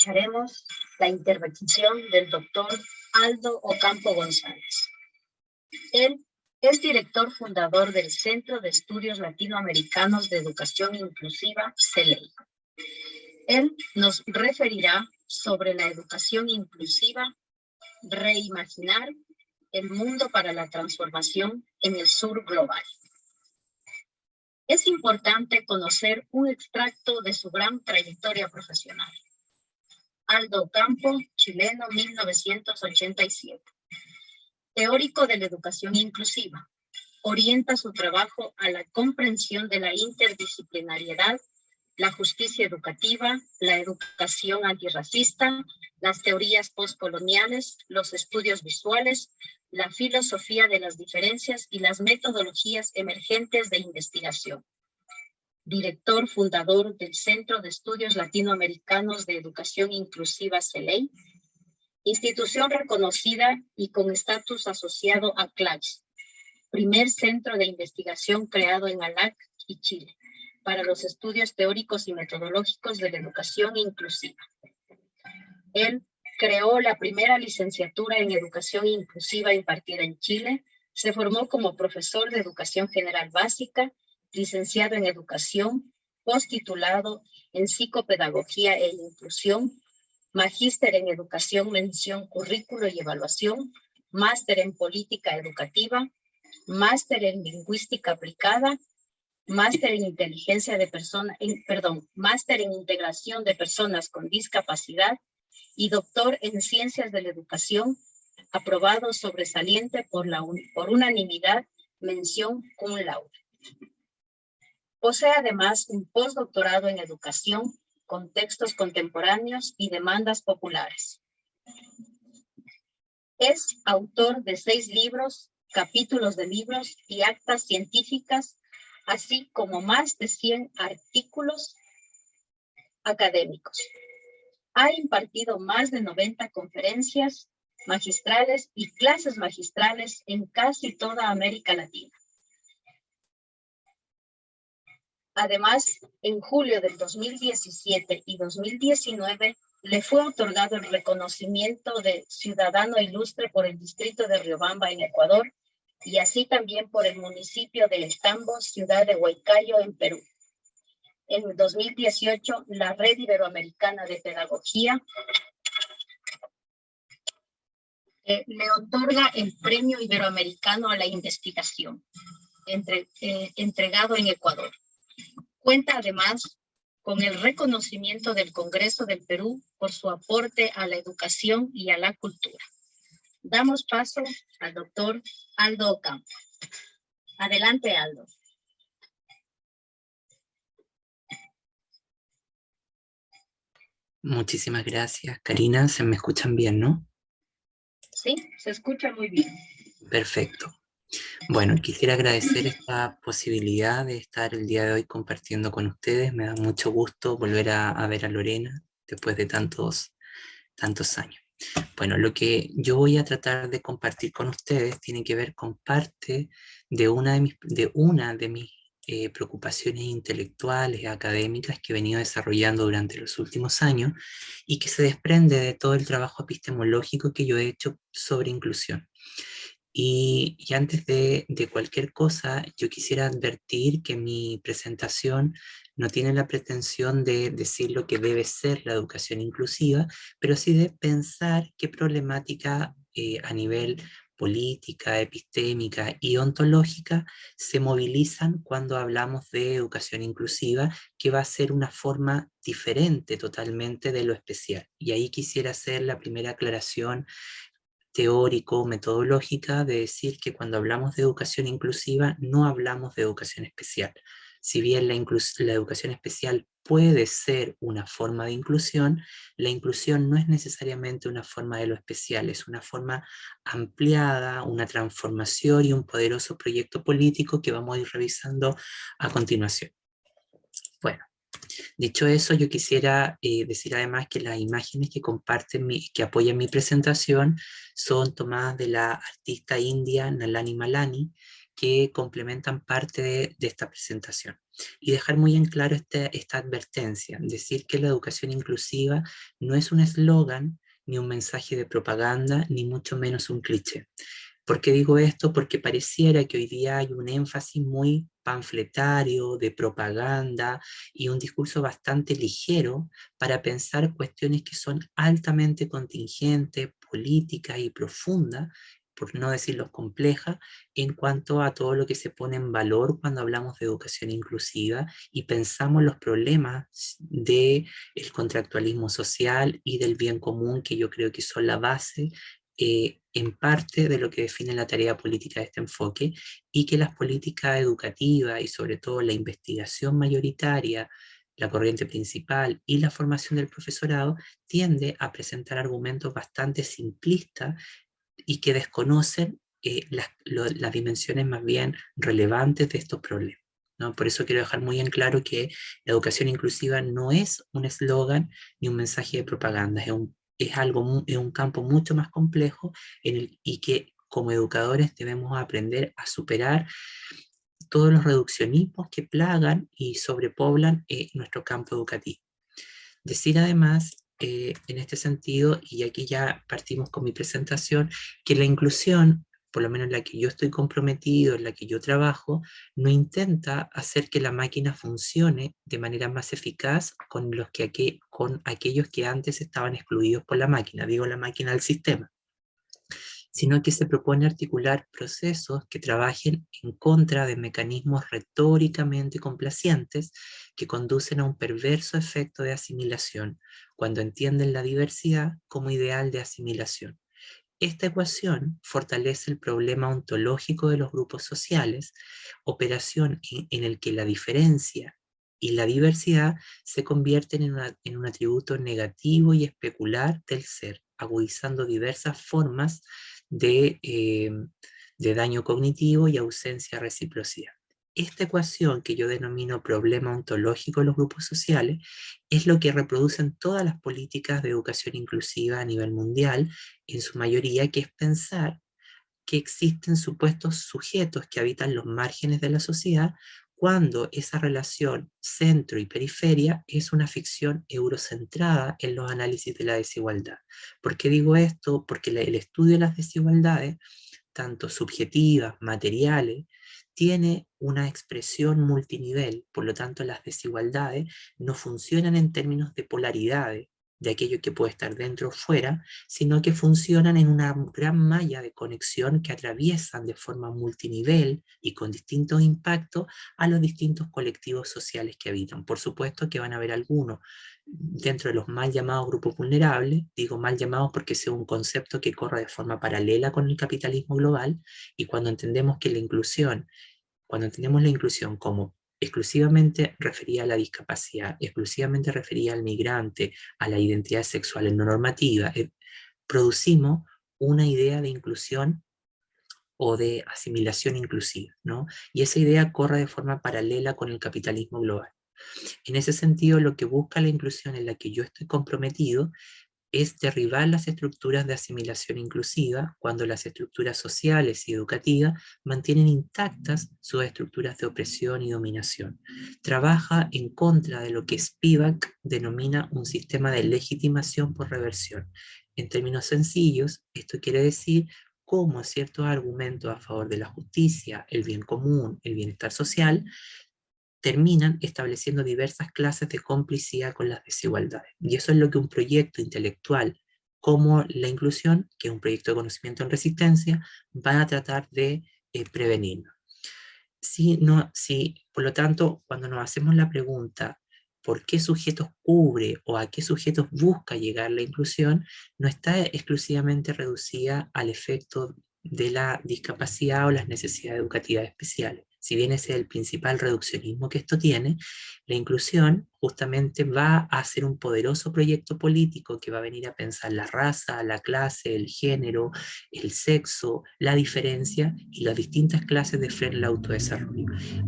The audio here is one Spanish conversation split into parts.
escucharemos la intervención del doctor Aldo Ocampo González. Él es director fundador del Centro de Estudios Latinoamericanos de Educación Inclusiva, CELEI. Él nos referirá sobre la educación inclusiva, reimaginar el mundo para la transformación en el sur global. Es importante conocer un extracto de su gran trayectoria profesional. Aldo Ocampo, chileno, 1987. Teórico de la educación inclusiva. Orienta su trabajo a la comprensión de la interdisciplinariedad, la justicia educativa, la educación antirracista, las teorías postcoloniales, los estudios visuales, la filosofía de las diferencias y las metodologías emergentes de investigación. Director fundador del Centro de Estudios Latinoamericanos de Educación Inclusiva, CELEI, institución reconocida y con estatus asociado a CLACS, primer centro de investigación creado en ALAC y Chile, para los estudios teóricos y metodológicos de la educación inclusiva. Él creó la primera licenciatura en educación inclusiva impartida en Chile, se formó como profesor de educación general básica, licenciado en educación, postitulado en psicopedagogía e inclusión, magíster en educación, mención, currículo y evaluación, máster en política educativa, máster en lingüística aplicada, máster en inteligencia de personas, máster en integración de personas con discapacidad y doctor en ciencias de la educación, aprobado sobresaliente por unanimidad, mención cum laude. Posee además un postdoctorado en educación, contextos contemporáneos y demandas populares. Es autor de 6 libros, capítulos de libros y actas científicas, así como más de 100 artículos académicos. Ha impartido más de 90 conferencias magistrales y clases magistrales en casi toda América Latina. Además, en julio del 2017 y 2019, le fue otorgado el reconocimiento de Ciudadano Ilustre por el distrito de Riobamba en Ecuador y así también por el municipio de Estambo, ciudad de Huaycayo en Perú. En 2018, la Red Iberoamericana de Pedagogía le otorga el Premio Iberoamericano a la Investigación, entregado en Ecuador. Cuenta además con el reconocimiento del Congreso del Perú por su aporte a la educación y a la cultura. Damos paso al doctor Aldo Ocampo. Adelante, Aldo. Muchísimas gracias, Karina. ¿Se me escuchan bien, no? Sí, se escucha muy bien. Perfecto. Bueno, quisiera agradecer esta posibilidad de estar el día de hoy compartiendo con ustedes. Me da mucho gusto volver a ver a Lorena después de tantos años. Bueno, lo que yo voy a tratar de compartir con ustedes tiene que ver con parte de una de mis preocupaciones intelectuales, académicas que he venido desarrollando durante los últimos años y que se desprende de todo el trabajo epistemológico que yo he hecho sobre inclusión. Y antes de cualquier cosa, yo quisiera advertir que mi presentación no tiene la pretensión de decir lo que debe ser la educación inclusiva, pero sí de pensar qué problemática a nivel política, epistémica y ontológica se movilizan cuando hablamos de educación inclusiva, que va a ser una forma diferente totalmente de lo especial. Y ahí quisiera hacer la primera aclaración teórico, metodológica, de decir que cuando hablamos de educación inclusiva no hablamos de educación especial. Si bien la educación especial puede ser una forma de inclusión, la inclusión no es necesariamente una forma de lo especial, es una forma ampliada, una transformación y un poderoso proyecto político que vamos a ir revisando a continuación. Bueno. Dicho eso, yo quisiera decir además que las imágenes que apoyan mi presentación son tomadas de la artista india Nalini Malani, que complementan parte de esta presentación. Y dejar muy en claro esta advertencia, decir que la educación inclusiva no es un eslogan, ni un mensaje de propaganda, ni mucho menos un cliché. ¿Por qué digo esto? Porque pareciera que hoy día hay un énfasis muy panfletario, de propaganda y un discurso bastante ligero para pensar cuestiones que son altamente contingentes, políticas y profundas, por no decirlo complejas, en cuanto a todo lo que se pone en valor cuando hablamos de educación inclusiva y pensamos los problemas del contractualismo social y del bien común, que yo creo que son la base en parte de lo que define la tarea política de este enfoque, y que las políticas educativas y sobre todo la investigación mayoritaria, la corriente principal y la formación del profesorado tiende a presentar argumentos bastante simplistas y que desconocen las dimensiones más bien relevantes de estos problemas, ¿no? Por eso quiero dejar muy en claro que la educación inclusiva no es un eslogan ni un mensaje de propaganda, es un campo mucho más complejo y que como educadores debemos aprender a superar todos los reduccionismos que plagan y sobrepoblan nuestro campo educativo. Decir además, en este sentido, y aquí ya partimos con mi presentación, que la inclusión, por lo menos en la que yo estoy comprometido, en la que yo trabajo, no intenta hacer que la máquina funcione de manera más eficaz con aquellos que antes estaban excluidos por la máquina, digo la máquina del sistema, sino que se propone articular procesos que trabajen en contra de mecanismos retóricamente complacientes que conducen a un perverso efecto de asimilación, cuando entienden la diversidad como ideal de asimilación. Esta ecuación fortalece el problema ontológico de los grupos sociales, operación en el que la diferencia y la diversidad se convierten en un atributo negativo y especular del ser, agudizando diversas formas de daño cognitivo y ausencia de reciprocidad. Esta ecuación, que yo denomino problema ontológico de los grupos sociales, es lo que reproducen todas las políticas de educación inclusiva a nivel mundial, en su mayoría, que es pensar que existen supuestos sujetos que habitan los márgenes de la sociedad, cuando esa relación centro y periferia es una ficción eurocentrada en los análisis de la desigualdad. ¿Por qué digo esto? Porque el estudio de las desigualdades, tanto subjetivas, materiales, tiene una expresión multinivel. Por lo tanto, las desigualdades no funcionan en términos de polaridades, de aquello que puede estar dentro o fuera, sino que funcionan en una gran malla de conexión que atraviesan de forma multinivel y con distintos impactos a los distintos colectivos sociales que habitan. Por supuesto que van a haber algunos dentro de los mal llamados grupos vulnerables, digo mal llamados porque es un concepto que corre de forma paralela con el capitalismo global, y cuando entendemos la inclusión como exclusivamente referida a la discapacidad, exclusivamente referida al migrante, a la identidad sexual no normativa, producimos una idea de inclusión o de asimilación inclusiva, ¿no? Y esa idea corre de forma paralela con el capitalismo global. En ese sentido, lo que busca la inclusión en la que yo estoy comprometido es derribar las estructuras de asimilación inclusiva cuando las estructuras sociales y educativas mantienen intactas sus estructuras de opresión y dominación. Trabaja en contra de lo que Spivak denomina un sistema de legitimación por reversión. En términos sencillos, esto quiere decir cómo ciertos argumentos a favor de la justicia, el bien común, el bienestar social, terminan estableciendo diversas clases de complicidad con las desigualdades. Y eso es lo que un proyecto intelectual como la inclusión, que es un proyecto de conocimiento en resistencia, va a tratar de prevenir. Por lo tanto, cuando nos hacemos la pregunta por qué sujetos cubre o a qué sujetos busca llegar la inclusión, no está exclusivamente reducida al efecto de la discapacidad o las necesidades educativas especiales. Si bien ese es el principal reduccionismo que esto tiene, la inclusión justamente va a ser un poderoso proyecto político que va a venir a pensar la raza, la clase, el género, el sexo, la diferencia y las distintas clases de freno al autodesarrollo.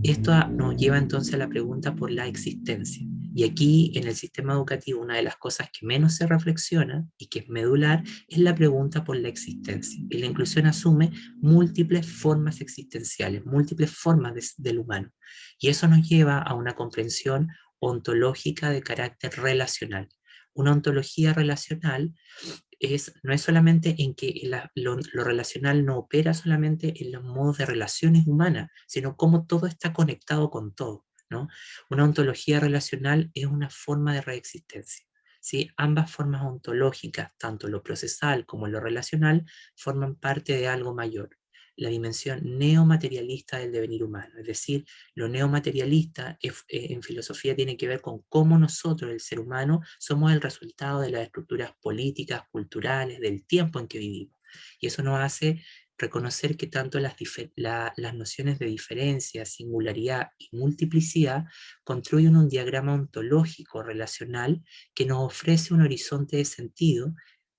Esto nos lleva entonces a la pregunta por la existencia. Y aquí en el sistema educativo una de las cosas que menos se reflexiona y que es medular es la pregunta por la existencia. Y la inclusión asume múltiples formas existenciales, múltiples formas del humano. Y eso nos lleva a una comprensión ontológica de carácter relacional. Una ontología relacional no es solamente en que lo relacional no opera solamente en los modos de relaciones humanas, sino cómo todo está conectado con todo, ¿no? Una ontología relacional es una forma de reexistencia. ¿Sí? Ambas formas ontológicas, tanto lo procesal como lo relacional, forman parte de algo mayor, la dimensión neomaterialista del devenir humano. Es decir, lo neomaterialista en filosofía tiene que ver con cómo nosotros, el ser humano, somos el resultado de las estructuras políticas, culturales, del tiempo en que vivimos. Y eso nos hace reconocer que tanto las nociones de diferencia, singularidad y multiplicidad construyen un diagrama ontológico relacional que nos ofrece un horizonte de sentido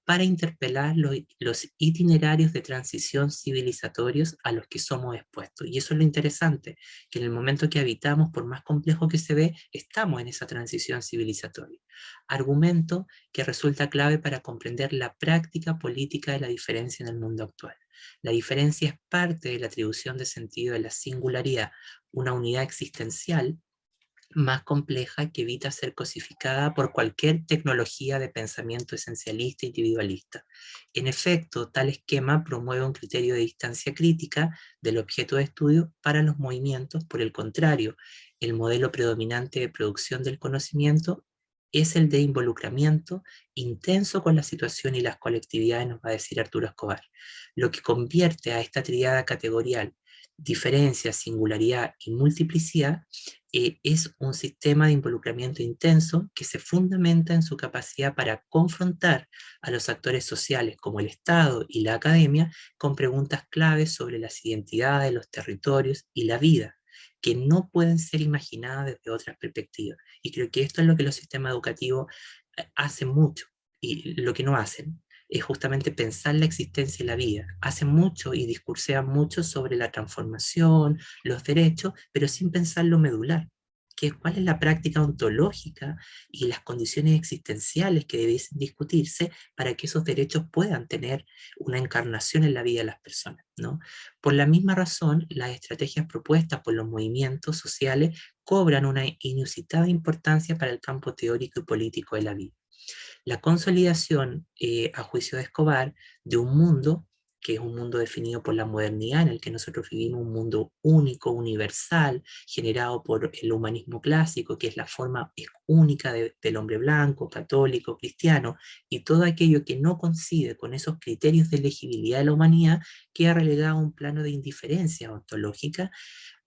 para interpelar los itinerarios de transición civilizatorios a los que somos expuestos. Y eso es lo interesante, que en el momento que habitamos, por más complejo que se ve, estamos en esa transición civilizatoria. Argumento que resulta clave para comprender la práctica política de la diferencia en el mundo actual. La diferencia es parte de la atribución de sentido de la singularidad, una unidad existencial más compleja que evita ser cosificada por cualquier tecnología de pensamiento esencialista e individualista. En efecto, tal esquema promueve un criterio de distancia crítica del objeto de estudio para los movimientos. Por el contrario, el modelo predominante de producción del conocimiento es el de involucramiento intenso con la situación y las colectividades, nos va a decir Arturo Escobar, lo que convierte a esta tríada categorial, diferencia, singularidad y multiplicidad, es un sistema de involucramiento intenso que se fundamenta en su capacidad para confrontar a los actores sociales como el Estado y la academia con preguntas claves sobre las identidades, los territorios y la vida, que no pueden ser imaginadas desde otras perspectivas. Y creo que esto es lo que los sistemas educativos hacen mucho, y lo que no hacen es justamente pensar la existencia y la vida. Hacen mucho y discursean mucho sobre la transformación, los derechos, pero sin pensar lo medular, que es cuál es la práctica ontológica y las condiciones existenciales que debiesen discutirse para que esos derechos puedan tener una encarnación en la vida de las personas, ¿no? Por la misma razón, las estrategias propuestas por los movimientos sociales cobran una inusitada importancia para el campo teórico y político de la vida. La consolidación, a juicio de Escobar, de un mundo que es un mundo definido por la modernidad, en el que nosotros vivimos un mundo único, universal, generado por el humanismo clásico, que es la forma única del hombre blanco, católico, cristiano, y todo aquello que no coincide con esos criterios de elegibilidad de la humanidad queda relegado a un plano de indiferencia ontológica.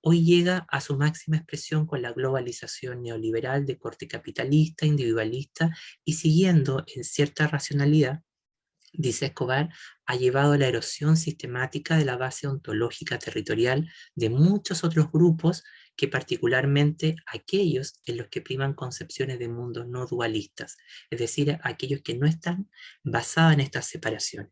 Hoy llega a su máxima expresión con la globalización neoliberal de corte capitalista, individualista, y siguiendo en cierta racionalidad, dice Escobar, ha llevado a la erosión sistemática de la base ontológica territorial de muchos otros grupos, que particularmente aquellos en los que priman concepciones de mundos no dualistas, es decir, aquellos que no están basados en estas separaciones.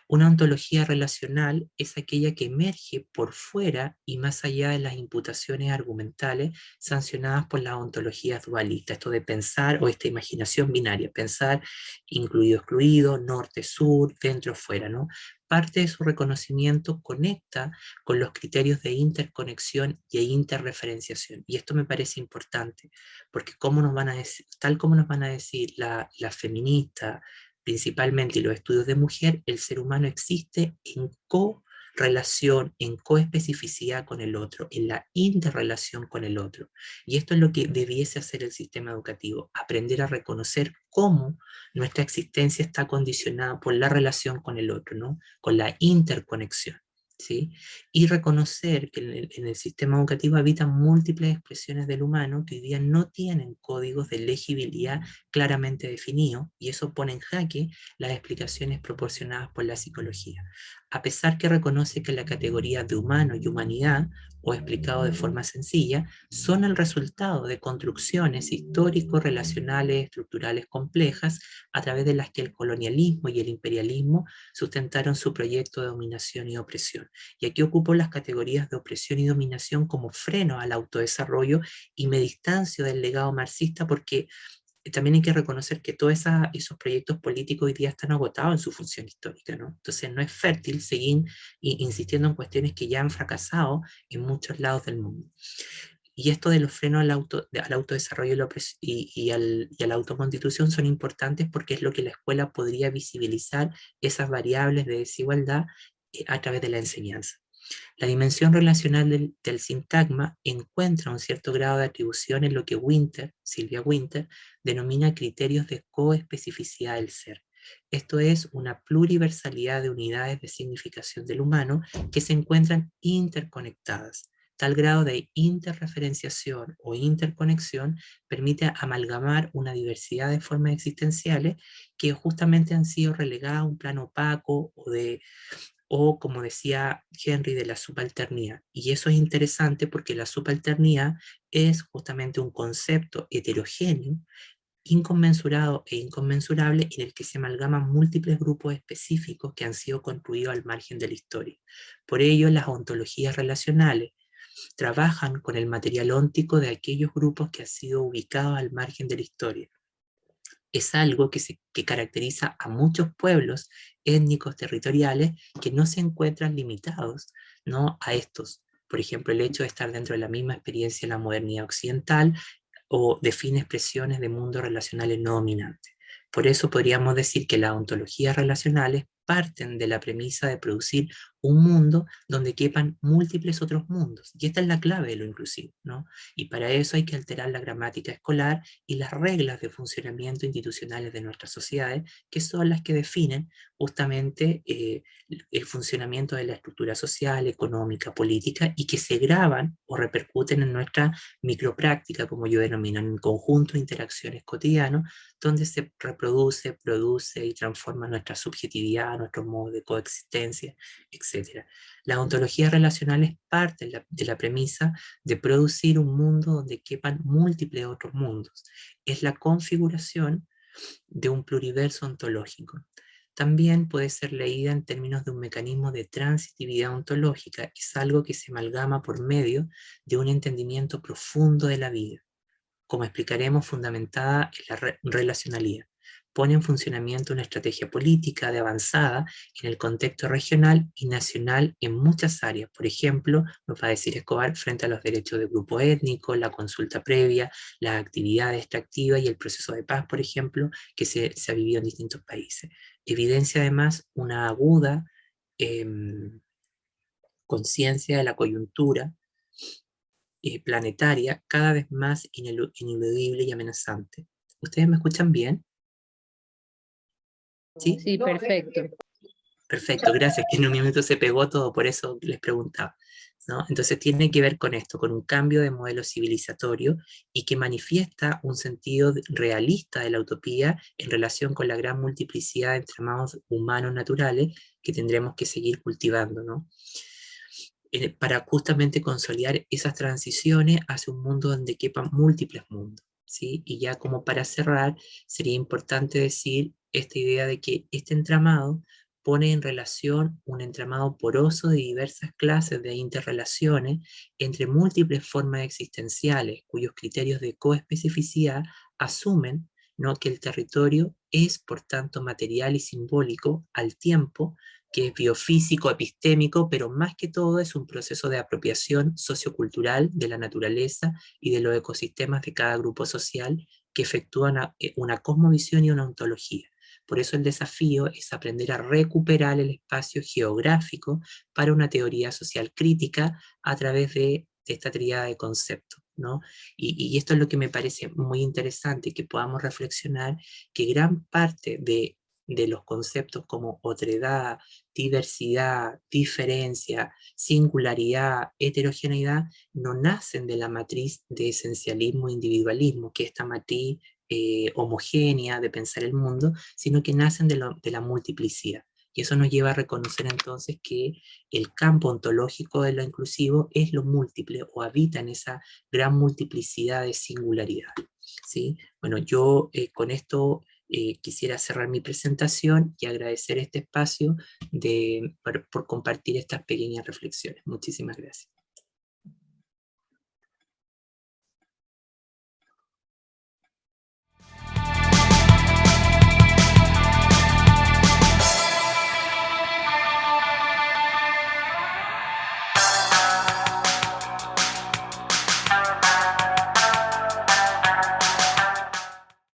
Una ontología relacional es aquella que emerge por fuera y más allá de las imputaciones argumentales sancionadas por las ontologías dualistas, esto de pensar o esta imaginación binaria, pensar incluido-excluido, norte-sur, dentro-fuera, ¿no? Parte de su reconocimiento conecta con los criterios de interconexión y interreferenciación. Y esto me parece importante, porque como nos van a decir, tal como nos van a decir la feminista, principalmente en los estudios de mujer, el ser humano existe en correlación, en coespecificidad con el otro, en la interrelación con el otro. Y esto es lo que debiese hacer el sistema educativo, aprender a reconocer cómo nuestra existencia está condicionada por la relación con el otro, ¿no? Con la interconexión. ¿Sí? Y reconocer que en el sistema educativo habitan múltiples expresiones del humano que hoy día no tienen códigos de legibilidad claramente definidos, y eso pone en jaque las explicaciones proporcionadas por la psicología. a pesar que reconoce que la categoría de humano y humanidad, o explicado de forma sencilla, son el resultado de construcciones histórico-relacionales estructurales complejas a través de las que el colonialismo y el imperialismo sustentaron su proyecto de dominación y opresión. Y aquí ocupo las categorías de opresión y dominación como freno al autodesarrollo y me distancio del legado marxista porque también hay que reconocer que todos esos proyectos políticos hoy día están agotados en su función histórica, ¿no? Entonces no es fértil seguir insistiendo en cuestiones que ya han fracasado en muchos lados del mundo. Y esto de los frenos al autodesarrollo y a la autoconstitución son importantes porque es lo que la escuela podría visibilizar esas variables de desigualdad a través de la enseñanza. La dimensión relacional del sintagma encuentra un cierto grado de atribución en lo que Silvia Winter, denomina criterios de coespecificidad del ser. Esto es una pluriversalidad de unidades de significación del humano que se encuentran interconectadas. Tal grado de interreferenciación o interconexión permite amalgamar una diversidad de formas existenciales que justamente han sido relegadas a un plano opaco o como decía Henry, de la subalternidad. Y eso es interesante porque la subalternidad es justamente un concepto heterogéneo, inconmensurado e inconmensurable en el que se amalgaman múltiples grupos específicos que han sido construidos al margen de la historia. Por ello, las ontologías relacionales trabajan con el material óntico de aquellos grupos que han sido ubicados al margen de la historia. Es algo que caracteriza a muchos pueblos étnicos territoriales que no se encuentran limitados, ¿no?, a estos. Por ejemplo, el hecho de estar dentro de la misma experiencia en la modernidad occidental o define expresiones de mundos relacionales no dominantes. Por eso podríamos decir que las ontologías relacionales parten de la premisa de producir un mundo donde quepan múltiples otros mundos. Y esta es la clave de lo inclusivo, ¿no? Y para eso hay que alterar la gramática escolar y las reglas de funcionamiento institucionales de nuestras sociedades, que son las que definen justamente el funcionamiento de la estructura social, económica, política, y que se graban o repercuten en nuestra micropráctica, como yo denomino, en un conjunto de interacciones cotidianos, donde se reproduce, produce y transforma nuestra subjetividad, nuestros modos de coexistencia, etc. Las ontologías relacionales parten de la premisa de producir un mundo donde quepan múltiples otros mundos. Es la configuración de un pluriverso ontológico. También puede ser leída en términos de un mecanismo de transitividad ontológica, que es algo que se amalgama por medio de un entendimiento profundo de la vida, como explicaremos, fundamentada en la relacionalidad. Pone en funcionamiento una estrategia política de avanzada en el contexto regional y nacional en muchas áreas. Por ejemplo, nos va a decir Escobar, frente a los derechos de grupo étnico, la consulta previa, las actividades extractivas y el proceso de paz, por ejemplo, que se ha vivido en distintos países. Evidencia además una aguda eh, conciencia de la coyuntura planetaria cada vez más ineludible y amenazante. ¿Ustedes me escuchan bien? ¿Sí? Sí, perfecto. Perfecto, gracias, que en un minuto se pegó todo, por eso les preguntaba, ¿no? Entonces tiene que ver con esto, con un cambio de modelo civilizatorio y que manifiesta un sentido realista de la utopía en relación con la gran multiplicidad de entramados humanos naturales que tendremos que seguir cultivando, ¿no? Para justamente consolidar esas transiciones hacia un mundo donde quepan múltiples mundos, ¿sí? Y ya como para cerrar, sería importante decir esta idea de que este entramado pone en relación un entramado poroso de diversas clases de interrelaciones entre múltiples formas existenciales, cuyos criterios de coespecificidad asumen, ¿no?, que el territorio es, por tanto, material y simbólico al tiempo, que es biofísico, epistémico, pero más que todo es un proceso de apropiación sociocultural de la naturaleza y de los ecosistemas de cada grupo social que efectúan una cosmovisión y una ontología. Por eso el desafío es aprender a recuperar el espacio geográfico para una teoría social crítica a través de esta tríada de conceptos, ¿no? Y esto es lo que me parece muy interesante, que podamos reflexionar que gran parte de los conceptos como otredad, diversidad, diferencia, singularidad, heterogeneidad, no nacen de la matriz de esencialismo e individualismo, que es esta matriz homogénea de pensar el mundo, sino que nacen de la multiplicidad. Y eso nos lleva a reconocer entonces que el campo ontológico de lo inclusivo es lo múltiple o habita en esa gran multiplicidad de singularidad. ¿Sí? Bueno, yo con esto quisiera cerrar mi presentación y agradecer este espacio por compartir estas pequeñas reflexiones. Muchísimas gracias.